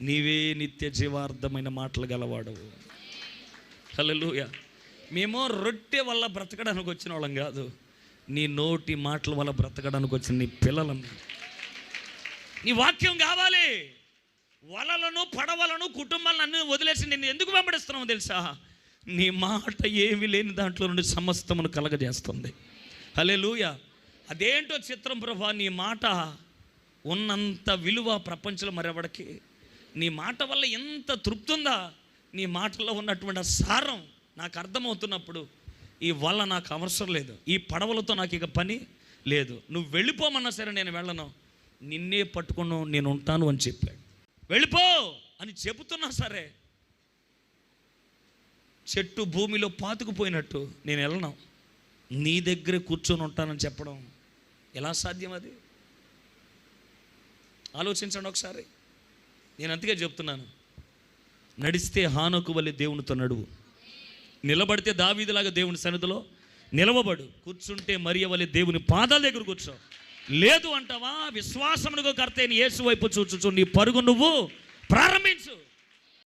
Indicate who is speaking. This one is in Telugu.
Speaker 1: నీవే నిత్య జీవార్థమైన మాటలు గలవాడవు. హల్లెలూయా. మేము రొట్టె వల్ల బ్రతకడానికి వచ్చిన వాళ్ళం కాదు, నీ నోటి మాటల వల్ల బ్రతకడానికి వచ్చిన నీ పిల్లలం. నీ వాక్యం కావాలి. వలలను పడవలను కుటుంబాలను అన్ని వదిలేసి నేను ఎందుకు వెంబడిస్తున్నావు తెలుసా? నీ మాట ఏమీ లేని దాంట్లో నుండి సమస్తమును కలగజేస్తుంది. హల్లెలూయా. అదేంటో చిత్రం ప్రభా, నీ మాట ఉన్నంత విలువ ప్రపంచంలో మరెవడికి. నీ మాట వల్ల ఎంత తృప్తి ఉందా, నీ మాటల్లో ఉన్నటువంటి సారం నాకు అర్థమవుతున్నప్పుడు ఈ వల్ల నాకు అవసరం లేదు, ఈ పడవలతో నాకు ఇక పని లేదు. నువ్వు వెళ్ళిపోమన్నా సరే నేను వెళ్ళను, నిన్నే పట్టుకును నేను ఉంటాను అని చెప్పాడు. వెళ్ళిపో అని చెబుతున్నా సరే చెట్టు భూమిలో పాతుకుపోయినట్టు నేను వెళ్ళను, నీ దగ్గరే కూర్చొని ఉంటానని చెప్పడం ఎలా సాధ్యం? అది ఆలోచించండి ఒకసారి. నేను అందుకే చెప్తున్నాను, నడిస్తే హానోకు వలె దేవునితో నడువు, నిలబడితే దావీదులాగా దేవుని సన్నిధిలో నిలవబడు, కూర్చుంటే మరియ వలె దేవుని పాదాల దగ్గర కూర్చో. లేదు అంటావా, విశ్వాసమునకు కర్త అయిన యేసు వైపు చూచుచు నీ పరుగు నువ్వు ప్రారంభించు.